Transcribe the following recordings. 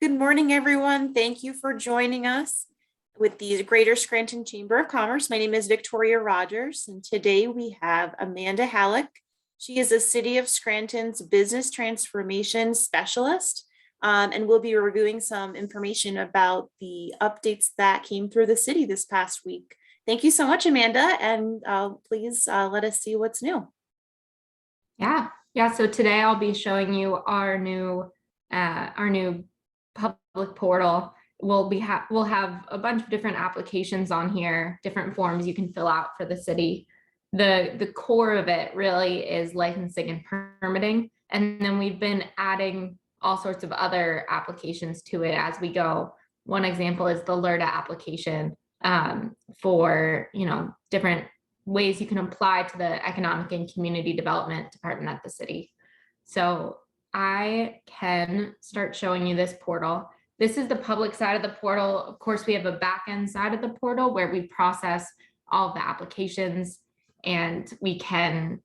Good morning, everyone. Thank you for joining us with the Greater Scranton Chamber of Commerce. My name is Victoria Rogers, and today we have Amanda Halleck. She is a City of Scranton's Business Transformation Specialist, and we'll be reviewing some information about the updates that came through the city this past week. Thank you so much, Amanda, and please let us see what's new. Yeah. So today I'll be showing you our new public portal. We'll have a bunch of different applications on here, different forms you can fill out for the city. The core of it really is licensing and permitting, and then we've been adding all sorts of other applications to it as we go. One example is the LERTA application for different ways you can apply to the Economic and Community Development Department at the city. So I can start showing you this portal. This is the public side of the portal. Of course, we have a back-end side of the portal where we process all of the applications, and we can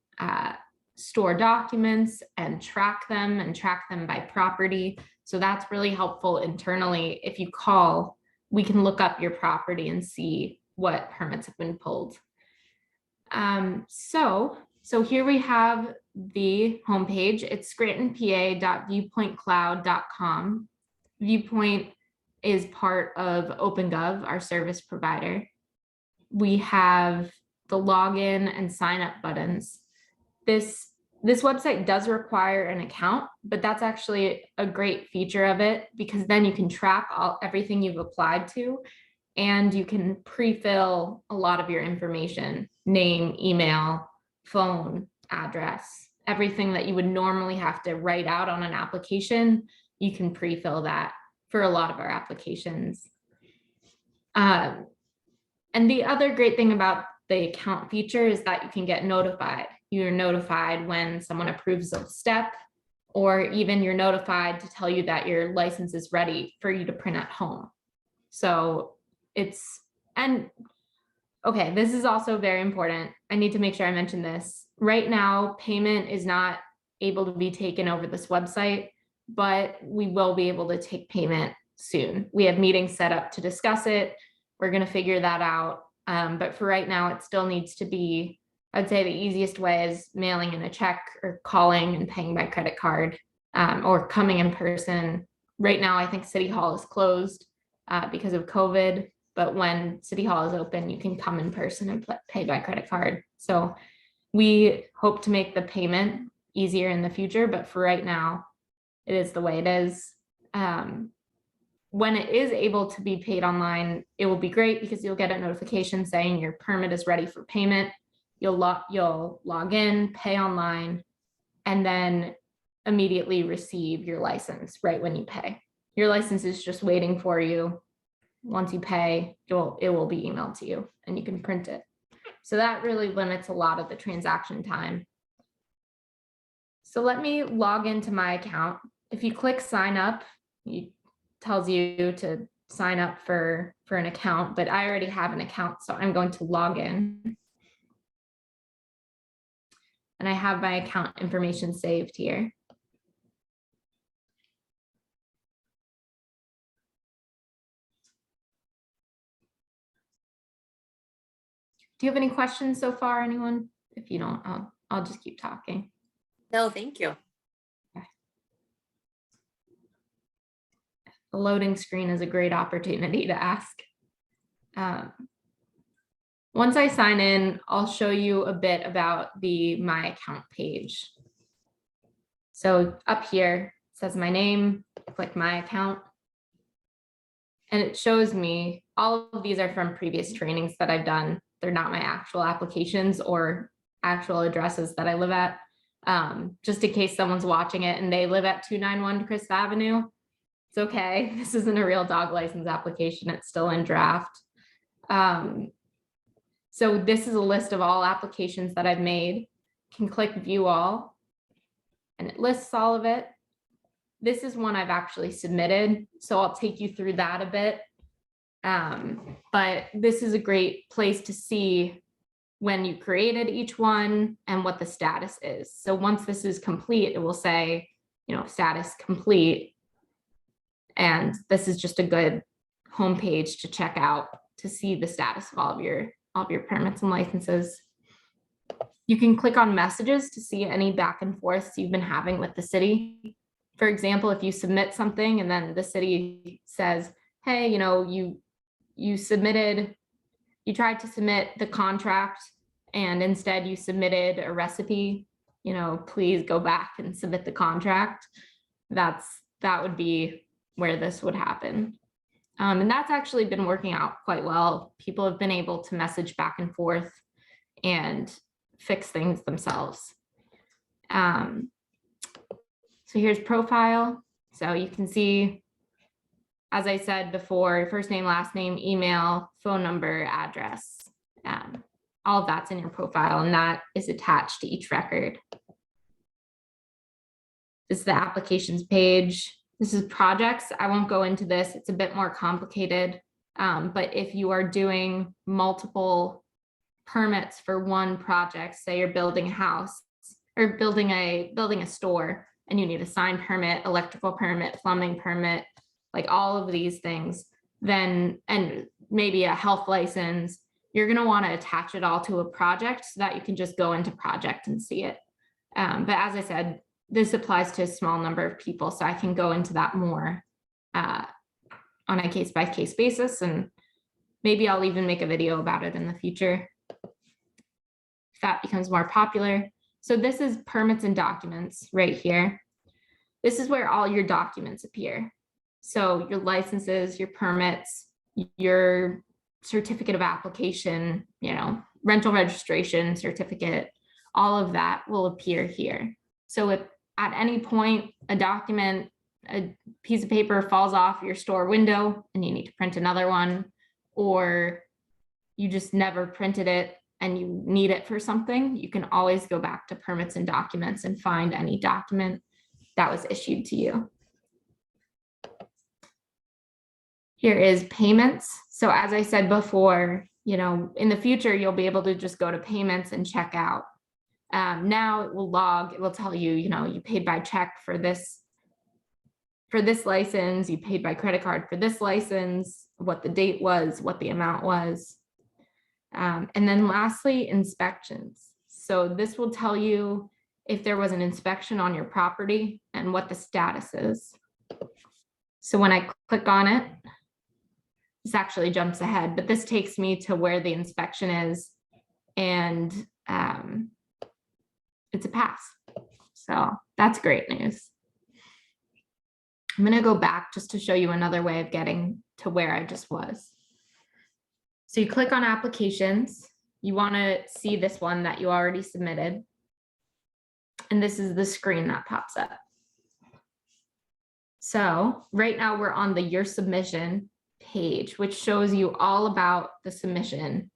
store documents and track them by property. So that's really helpful internally. If you call, we can look up your property and see what permits have been pulled. So here we have the homepage. It's scrantonpa.viewpointcloud.com. Viewpoint is part of OpenGov, our service provider. We have the login and sign up buttons. This website does require an account, but that's actually a great feature of it, because then you can track everything you've applied to, and you can pre-fill a lot of your information: name, email, phone, address, everything that you would normally have to write out on an application. You can pre-fill that for a lot of our applications. And the other great thing about the account feature is that you can get notified. You're notified when someone approves a step, or even you're notified to tell you that your license is ready for you to print at home. So okay, this is also very important. I need to make sure I mention this. Right now, payment is not able to be taken over this website, but we will be able to take payment soon. We have meetings set up to discuss it. We're going to figure that out. But for right now, it still needs to be, I'd say the easiest way is mailing in a check or calling and paying by credit card, or coming in person. Right now, I think City Hall is closed because of COVID. But when City Hall is open, you can come in person and pay by credit card. So we hope to make the payment easier in the future, but for right now, it is the way it is. When it is able to be paid online, it will be great, because you'll get a notification saying your permit is ready for payment. You'll log in, pay online, and then immediately receive your license right when you pay. Your license is just waiting for you. Once you pay, it will be emailed to you and you can print it. So that really limits a lot of the transaction time. So let me log into my account. If you click sign up, it tells you to sign up for an account, but I already have an account, so I'm going to log in. And I have my account information saved here. Do you have any questions so far, anyone? If you don't, I'll just keep talking. No, thank you. Okay. The loading screen is a great opportunity to ask. Once I sign in, I'll show you a bit about the My Account page. So up here, it says my name, click My Account, and it shows me, all of these are from previous trainings that I've done. They're not my actual applications or actual addresses that I live at. Just in case someone's watching it and they live at 291 Crisp Avenue, it's okay. This isn't a real dog license application. It's still in draft. So this is a list of all applications that I've made. You can click view all, and it lists all of it. This is one I've actually submitted, so I'll take you through that a bit. But this is a great place to see when you created each one and what the status is. So once this is complete, it will say, status complete. And this is just a good homepage to check out to see the status of all of your permits and licenses. You can click on messages to see any back and forths you've been having with the city. For example, if you submit something and then the city says, hey, you tried to submit the contract and instead you submitted a recipe, please go back and submit the contract. That would be where this would happen. And that's actually been working out quite well. People have been able to message back and forth and fix things themselves. So here's profile. So you can see, as I said before, first name, last name, email, phone number, address. All of that's in your profile, and that is attached to each record. This is the applications page. This is projects. I won't go into this. It's a bit more complicated. But if you are doing multiple permits for one project, say you're building a house or building a store, and you need a sign permit, electrical permit, plumbing permit, like all of these things, then, and maybe a health license, you're going to want to attach it all to a project so that you can just go into project and see it. But as I said, this applies to a small number of people, so I can go into that more on a case-by-case basis, and maybe I'll even make a video about it in the future if that becomes more popular. So this is permits and documents right here. This is where all your documents appear. So your licenses, your permits, your certificate of application, rental registration certificate, all of that will appear here. So if at any point a document, a piece of paper falls off your store window and you need to print another one, or you just never printed it and you need it for something, you can always go back to permits and documents and find any document that was issued to you. Here is payments. So as I said before, in the future, you'll be able to just go to payments and check out. Now it will log, it will tell you, you paid by check for this license, you paid by credit card for this license, what the date was, what the amount was. And then lastly, inspections. So this will tell you if there was an inspection on your property and what the status is. So when I click on it, this actually jumps ahead, but this takes me to where the inspection is, and it's a pass. So that's great news. I'm going to go back just to show you another way of getting to where I just was. So you click on applications. You want to see this one that you already submitted. And this is the screen that pops up. So right now we're on the Your Submission page, which shows you all about the submission,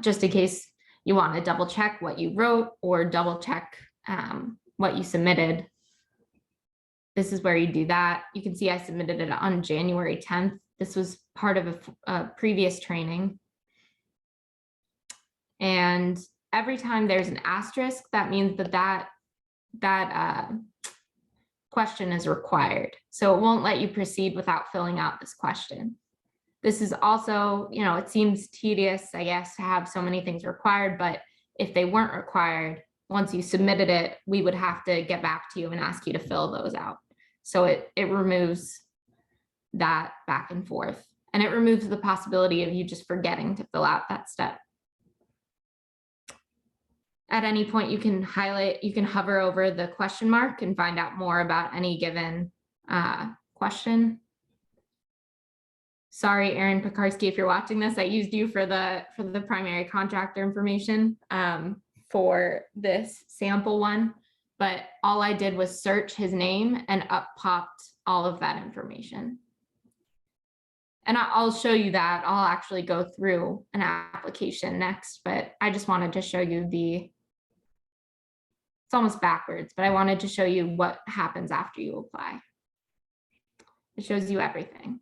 just in case you want to double check what you wrote or double check what you submitted. This is where you do that. You can see I submitted it on January 10th. This was part of a previous training. And every time there's an asterisk, that means that question is required. So it won't let you proceed without filling out this question. This is also, it seems tedious, I guess, to have so many things required, but if they weren't required, once you submitted it, we would have to get back to you and ask you to fill those out. So it removes that back and forth, and it removes the possibility of you just forgetting to fill out that step. At any point, you can hover over the question mark and find out more about any given question. Sorry, Aaron Pekarski, if you're watching this, I used you for the primary contractor information for this sample one, but all I did was search his name and up popped all of that information. And I'll show you that. I'll actually go through an application next, but I just wanted to show you it's almost backwards, but I wanted to show you what happens after you apply. It shows you everything.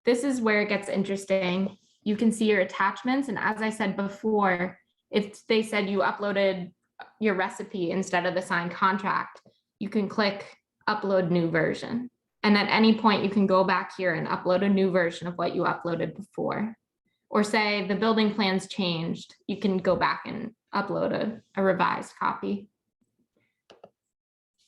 This is where it gets interesting. You can see your attachments. And as I said before, if they said you uploaded your recipe instead of the signed contract, you can click upload new version. And at any point, you can go back here and upload a new version of what you uploaded before. Or say the building plans changed, you can go back and upload a revised copy.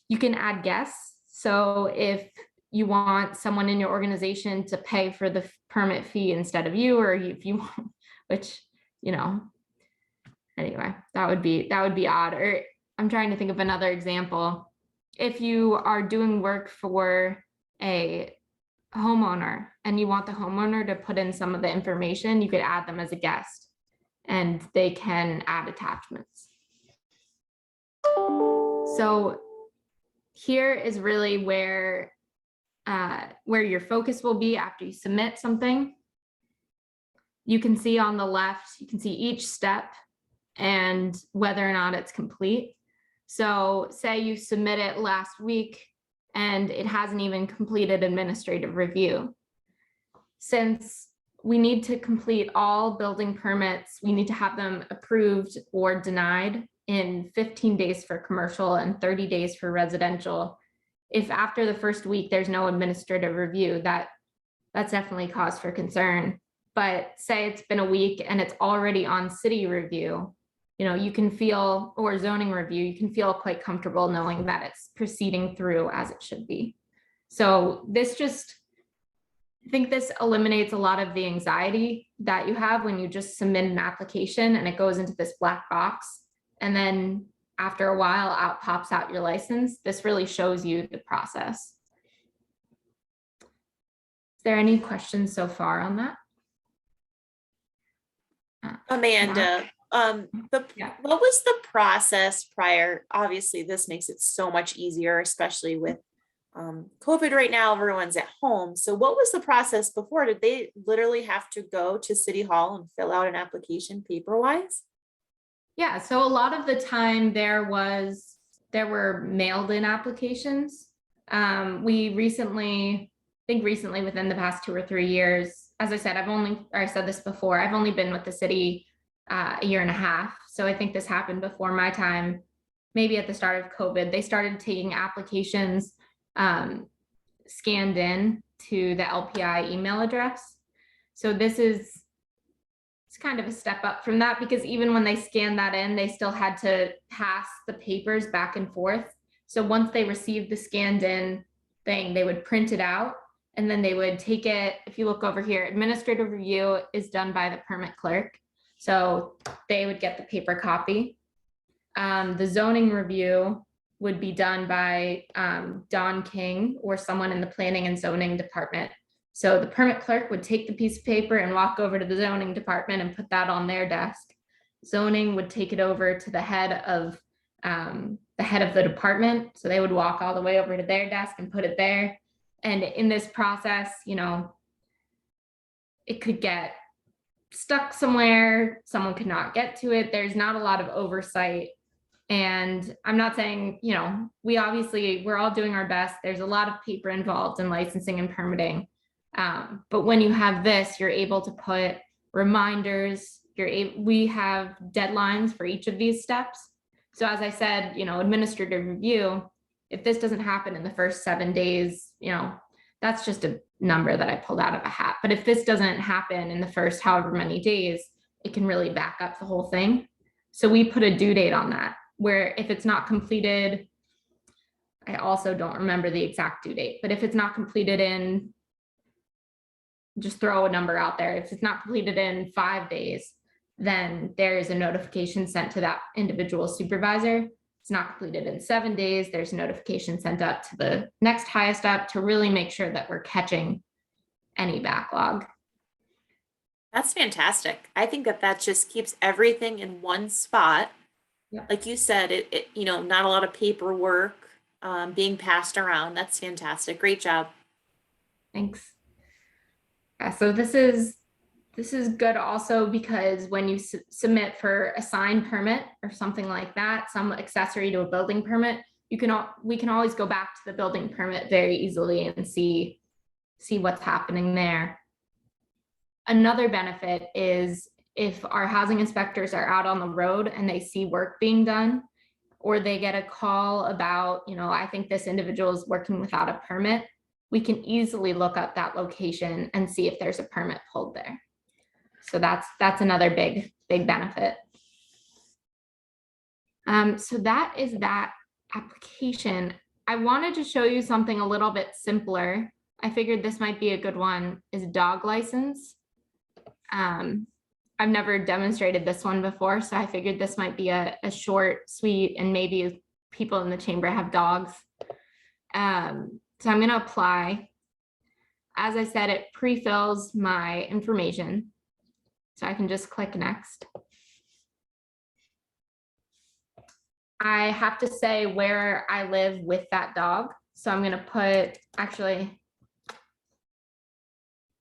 You can add guests. So if you want someone in your organization to pay for the permit fee instead of you, or if you want, which, anyway, that would be odd. Or I'm trying to think of another example. If you are doing work for a homeowner and you want the homeowner to put in some of the information, you could add them as a guest and they can add attachments. So here is really where your focus will be after you submit something. You can see on the left, you can see each step and whether or not it's complete. So say you submit it last week and it hasn't even completed administrative review. Since we need to complete all building permits, we need to have them approved or denied in 15 days for commercial and 30 days for residential. If after the first week there's no administrative review, that's definitely cause for concern. But say it's been a week and it's already on city review, you can feel, or zoning review, you can feel quite comfortable knowing that it's proceeding through as it should be. So I think this eliminates a lot of the anxiety that you have when you just submit an application and it goes into this black box. And then after a while, pops out your license. This really shows you the process. Is there any questions so far on that? Amanda, what was the process prior? Obviously, this makes it so much easier, especially with COVID right now, everyone's at home. So what was the process before? Did they literally have to go to City Hall and fill out an application paper-wise? Yeah, so a lot of the time there were mailed in applications. We recently within the past 2 or 3 years, as I said, I said this before, I've only been with the city a year and a half. So I think this happened before my time, maybe at the start of COVID. They started taking applications scanned in to the LPI email address. So it's kind of a step up from that, because even when they scanned that in, they still had to pass the papers back and forth. So once they received the scanned in thing, they would print it out and then they would take it. If you look over here, administrative review is done by the permit clerk. So they would get the paper copy. The zoning review would be done by Don King or someone in the planning and zoning department. So the permit clerk would take the piece of paper and walk over to the zoning department and put that on their desk. Zoning would take it over to the head of the department. So they would walk all the way over to their desk and put it there. And in this process, it could get stuck somewhere. Someone could not get to it. There's not a lot of oversight. And I'm not saying, we're all doing our best. There's a lot of paper involved in licensing and permitting. But when you have this, you're able to put reminders. We have deadlines for each of these steps. So as I said, administrative review, if this doesn't happen in the first 7 days, that's just a number that I pulled out of a hat. But if this doesn't happen in the first however many days, it can really back up the whole thing. So we put a due date on that, where if it's not completed, I also don't remember the exact due date, but if it's not completed in, just throw a number out there. If it's not completed in 5 days, then there is a notification sent to that individual supervisor. It's not completed in 7 days, there's a notification sent up to the next highest up to really make sure that we're catching any backlog. That's fantastic. I think that just keeps everything in one spot. Yeah. Like you said, it not a lot of paperwork being passed around. That's fantastic. Great job. Thanks. So this is good also because when you submit for a sign permit or something like that, some accessory to a building permit, we can always go back to the building permit very easily and see what's happening there. Another benefit is if our housing inspectors are out on the road and they see work being done, or they get a call about, I think this individual is working without a permit, we can easily look up that location and see if there's a permit pulled there. So that's another big benefit. So that is that application. I wanted to show you something a little bit simpler. I figured this might be a good one, is dog license. I've never demonstrated this one before, so I figured this might be a short, sweet, and maybe people in the chamber have dogs. So I'm going to apply. As I said, it pre-fills my information. So I can just click next. I have to say where I live with that dog. So I'm going to put, actually,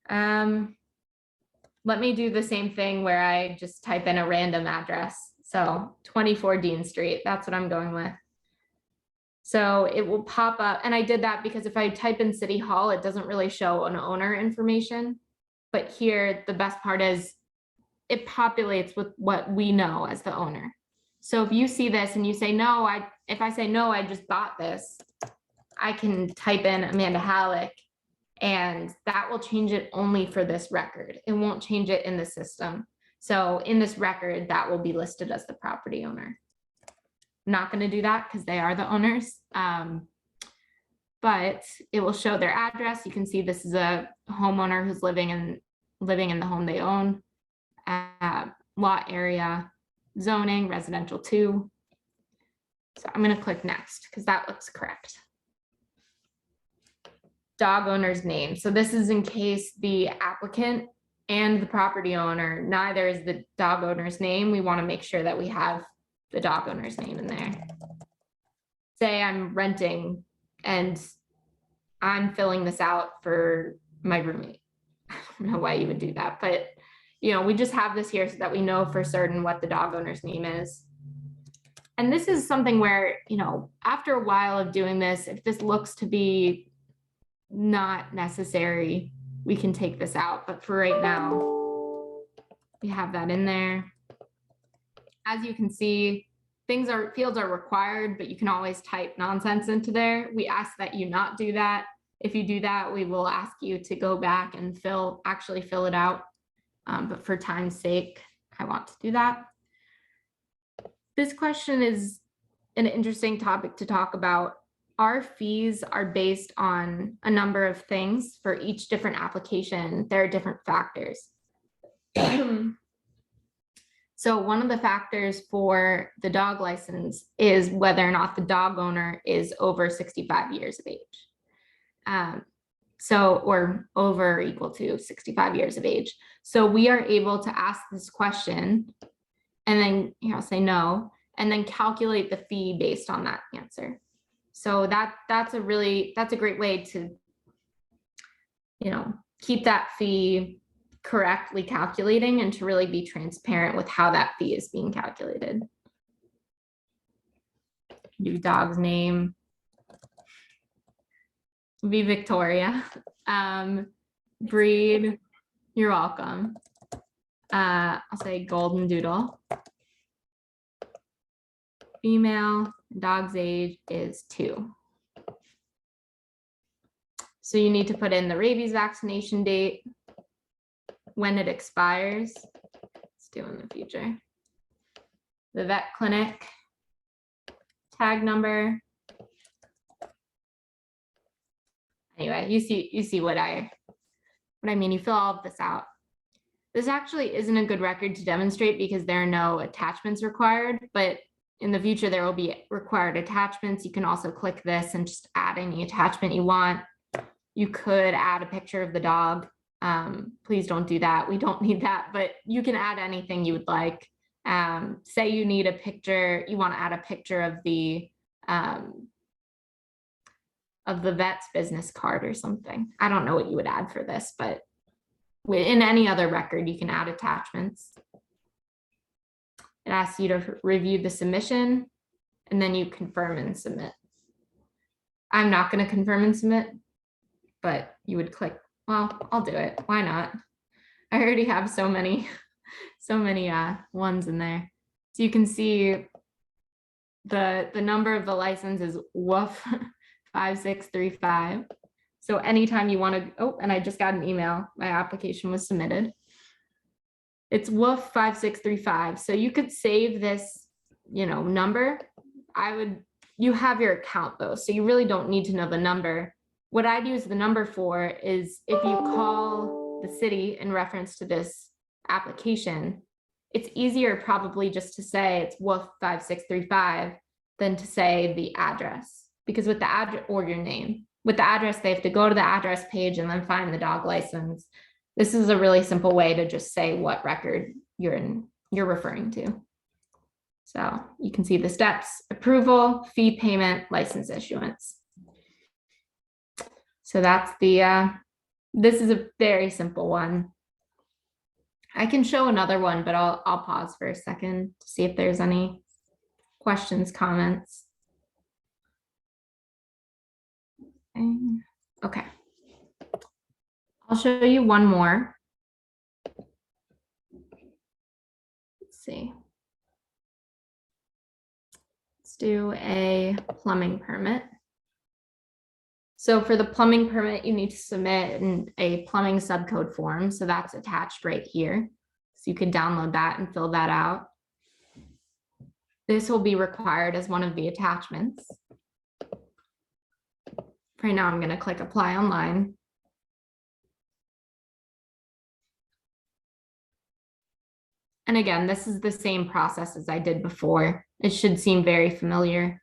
let me do the same thing where I just type in a random address. So 24 Dean Street, that's what I'm going with. So it will pop up, and I did that because if I type in City Hall, it doesn't really show an owner information. But here, the best part is it populates with what we know as the owner. So if you see this and you say, no, if I say, no, I just bought this, I can type in Amanda Halleck, and that will change it only for this record. It won't change it in the system. So in this record, that will be listed as the property owner. I'm not going to do that because they are the owners, but it will show their address. You can see this is a homeowner who's living in the home they own, lot area, zoning, residential 2. So I'm going to click next because that looks correct. Dog owner's name. So this is in case the applicant and the property owner, neither is the dog owner's name. We want to make sure that we have the dog owner's name in there. Say I'm renting and I'm filling this out for my roommate. I don't know why you would do that, but we just have this here so that we know for certain what the dog owner's name is. And this is something where, after a while of doing this, if this looks to be not necessary, we can take this out. But for right now, we have that in there. As you can see, fields are required, but you can always type nonsense into there. We ask that you not do that. If you do that, we will ask you to go back and actually fill it out. But for time's sake, I want to do that. This question is an interesting topic to talk about. Our fees are based on a number of things. For each different application, there are different factors. So one of the factors for the dog license is whether or not the dog owner is over 65 years of age. Or over or equal to 65 years of age. So we are able to ask this question and then say no, and then calculate the fee based on that answer. So that's a great way to, keep that fee correctly calculating and to really be transparent with how that fee is being calculated. Do dog's name. Be Victoria. Breed, you're welcome. I'll say golden doodle. Female, dog's age is 2. So you need to put in the rabies vaccination date, when it expires. Let's do in the future. The vet clinic, tag number. Anyway, you see what I mean. You fill all of this out. This actually isn't a good record to demonstrate because there are no attachments required, but in the future there will be required attachments. You can also click this and just add any attachment you want. You could add a picture of the dog. Please don't do that. We don't need that, but you can add anything you would like. Say you need a picture, you want to add a picture of the vet's business card or something. I don't know what you would add for this, but in any other record, you can add attachments. It asks you to review the submission, and then you confirm and submit. I'm not going to confirm and submit, but you would click, well, I'll do it. Why not? I already have so many ones in there. So you can see the number of the license is woof 5635. So anytime you want to, oh, and I just got an email, my application was submitted. It's WOOF 5635. So you could save this, number. You have your account though, so you really don't need to know the number. What I'd use the number for is if you call the city in reference to this application, it's easier probably just to say it's WOOF 5635 than to say the address, because with the address or your name, with the address, they have to go to the address page and then find the dog license. This is a really simple way to just say what record you're referring to. So you can see the steps: approval, fee payment, license issuance. So that's this is a very simple one. I can show another one, but I'll pause for a second to see if there's any questions, comments. Okay. I'll show you one more. Let's see. Let's do a plumbing permit. So for the plumbing permit, you need to submit a plumbing subcode form. So that's attached right here. So you can download that and fill that out. This will be required as one of the attachments. Right now, I'm going to click apply online. And again, this is the same process as I did before. It should seem very familiar.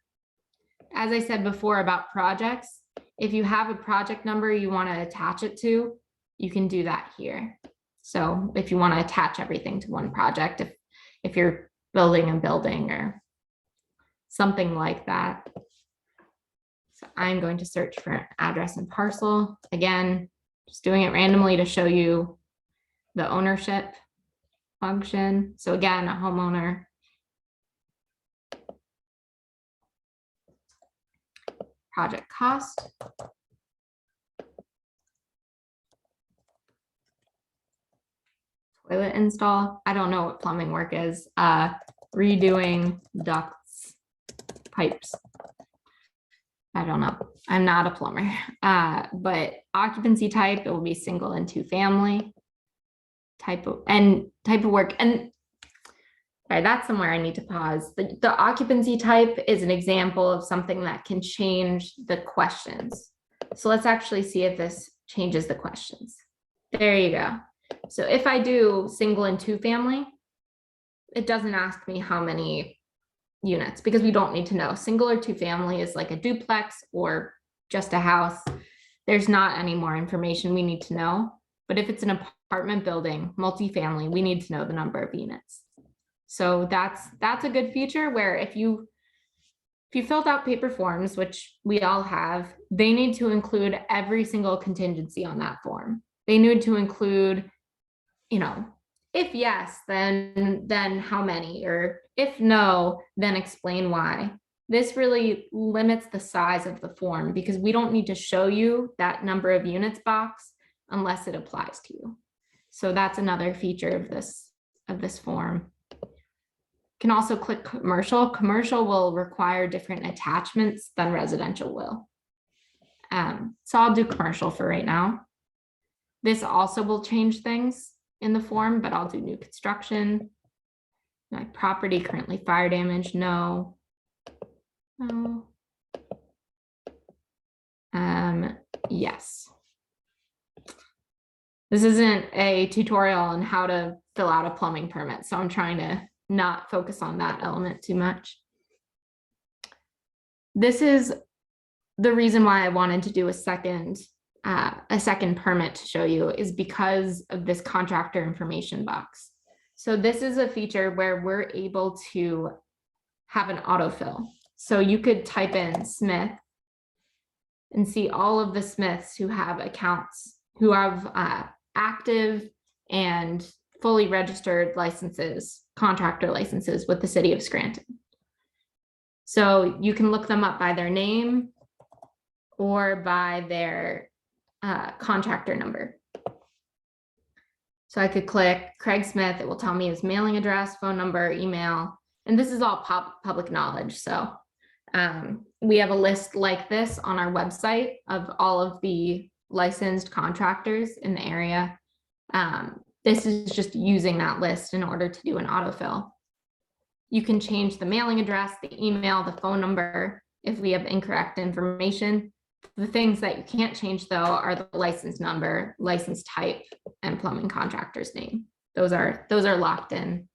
As I said before about projects, if you have a project number you want to attach it to, you can do that here. So if you want to attach everything to one project, if you're building a building or something like that. So I'm going to search for address and parcel. Again, just doing it randomly to show you the ownership function. So again, a homeowner. Project cost. Toilet install. I don't know what plumbing work is. Redoing ducts, pipes. I don't know. I'm not a plumber. But occupancy type, it will be single and two family. Type of work. And right, that's somewhere I need to pause. The occupancy type is an example of something that can change the questions. So let's actually see if this changes the questions. There you go. So if I do single and two family, it doesn't ask me how many units because we don't need to know. Single or two family is like a duplex or just a house. There's not any more information we need to know. But if it's an apartment building, multifamily, we need to know the number of units. So that's a good feature where if you filled out paper forms, which we all have, they need to include every single contingency on that form. They need to include, if yes, then how many, or if no, then explain why. This really limits the size of the form because we don't need to show you that number of units box unless it applies to you. So that's another feature of this form. Can also click commercial. Commercial will require different attachments than residential will. So I'll do commercial for right now. This also will change things in the form, but I'll do new construction. My property currently fire damage, no. No. Yes. This isn't a tutorial on how to fill out a plumbing permit, so I'm trying to not focus on that element too much. This is the reason why I wanted to do a second permit to show you is because of this contractor information box. So this is a feature where we're able to have an autofill. So you could type in Smith and see all of the Smiths who have accounts, who have active and fully registered licenses, contractor licenses with the city of Scranton. So you can look them up by their name or by their contractor number. So I could click Craig Smith. It will tell me his mailing address, phone number, email, and this is all public knowledge. So we have a list like this on our website of all of the licensed contractors in the area. This is just using that list in order to do an autofill. You can change the mailing address, the email, the phone number if we have incorrect information. The things that you can't change though are the license number, license type, and plumbing contractor's name. Those are locked in.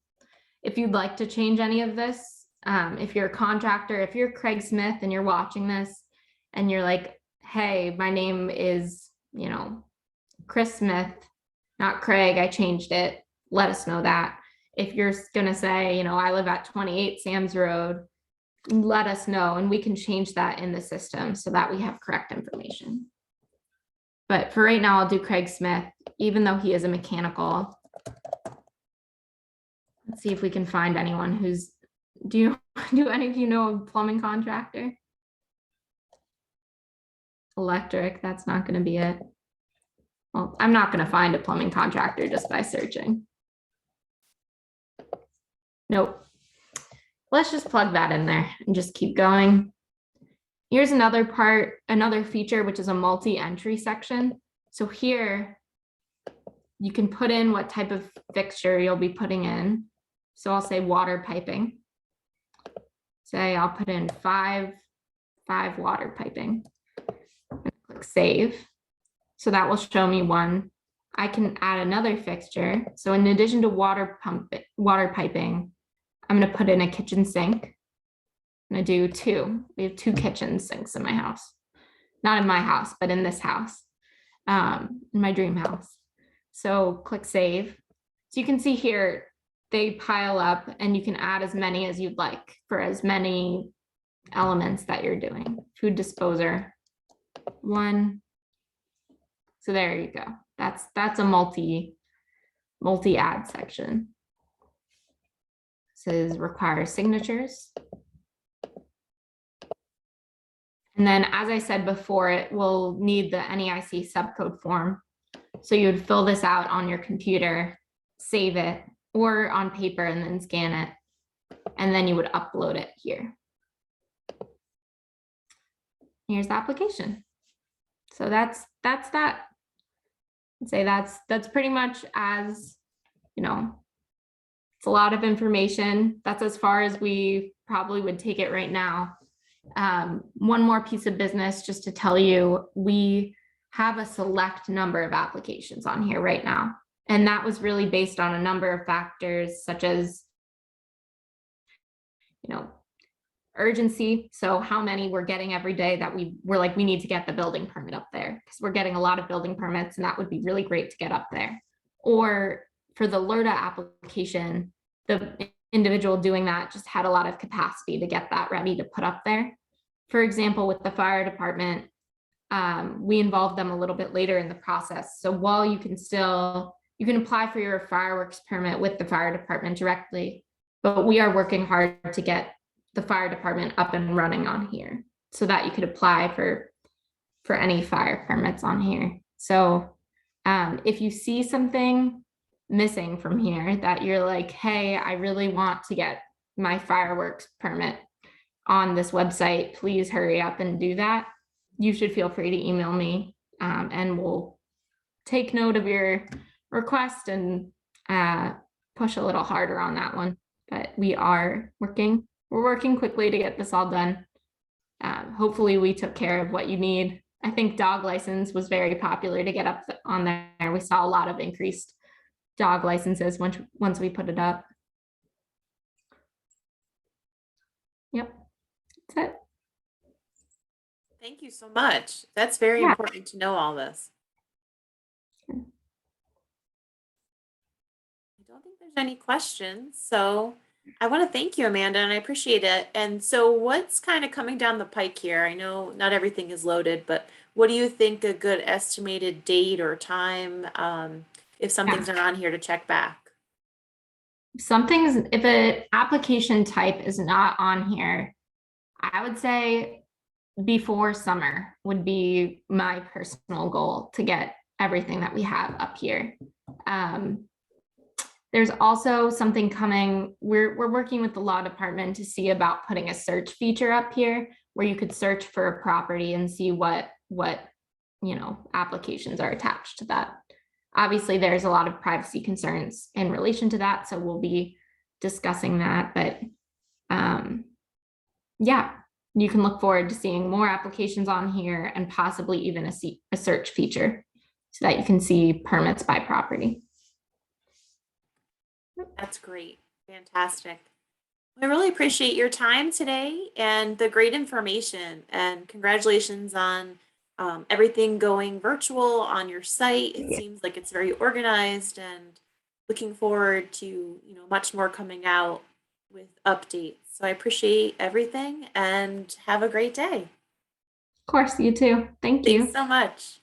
If you'd like to change any of this, if you're a contractor, if you're Craig Smith and you're watching this and you're like, hey, my name is, you know, Chris Smith, not Craig, I changed it, let us know that. If you're gonna say, you know, I live at 28 Sam's Road, let us know and we can change that in the system so that we have correct information. But for right now, I'll do Craig Smith, even though he is a mechanical. Let's see if we can find anyone who's, do any of you know a plumbing contractor? Electric, that's not gonna be it. Well, I'm not gonna find a plumbing contractor just by searching. Nope. Let's just plug that in there and just keep going. Here's another part, another feature, which is a multi-entry section. So here you can put in what type of fixture you'll be putting in. So I'll say water piping. Say I'll put in five water piping. Click save. So that will show me one. I can add another fixture. So in addition to water piping, I'm going to put in a kitchen sink. I'm going to do two. We have 2 kitchen sinks in my house. Not in my house, but in this house, in my dream house. So click save. So you can see here, they pile up and you can add as many as you'd like for as many elements that you're doing. Food disposer, 1. So there you go. That's a multi-add section. Says require signatures. And then, as I said before, it will need the NEIC subcode form. So you would fill this out on your computer, save it, or on paper and then scan it. And then you would upload it here. Here's the application. So that's that. I'd say that's pretty much, as you know, it's a lot of information. That's as far as we probably would take it right now. One more piece of business just to tell you, we have a select number of applications on here right now. And that was really based on a number of factors such as, you know, urgency. So how many we're getting every day that we're like, we need to get the building permit up there because we're getting a lot of building permits and that would be really great to get up there. Or for the LERTA application, the individual doing that just had a lot of capacity to get that ready to put up there. For example, with the fire department, we involved them a little bit later in the process. So while you can apply for your fireworks permit with the fire department directly, but we are working hard to get the fire department up and running on here so that you could apply for any fire permits on here. So if you see something missing from here that you're like, hey, I really want to get my fireworks permit on this website, please hurry up and do that. You should feel free to email me and we'll take note of your request and push a little harder on that one. But we're working quickly to get this all done. Hopefully we took care of what you need. I think dog license was very popular to get up on there. We saw a lot of increased dog licenses once we put it up. Yep, that's it. Thank you so much. That's very important to know all this. I don't think there's any questions. So I want to thank you, Amanda, and I appreciate it. And so what's kind of coming down the pike here? I know not everything is loaded, but what do you think a good estimated date or time if something's not on here to check back? If an application type is not on here, I would say before summer would be my personal goal to get everything that we have up here. There's also something coming. We're working with the law department to see about putting a search feature up here where you could search for a property and see what applications are attached to that. Obviously, there's a lot of privacy concerns in relation to that, so we'll be discussing that. But yeah, you can look forward to seeing more applications on here and possibly even a search feature so that you can see permits by property. That's great. Fantastic. I really appreciate your time today and the great information, and congratulations on everything going virtual on your site. It seems like it's very organized, and looking forward to, much more coming out with updates. So I appreciate everything and have a great day. Of course, you too. Thank you. Thanks so much.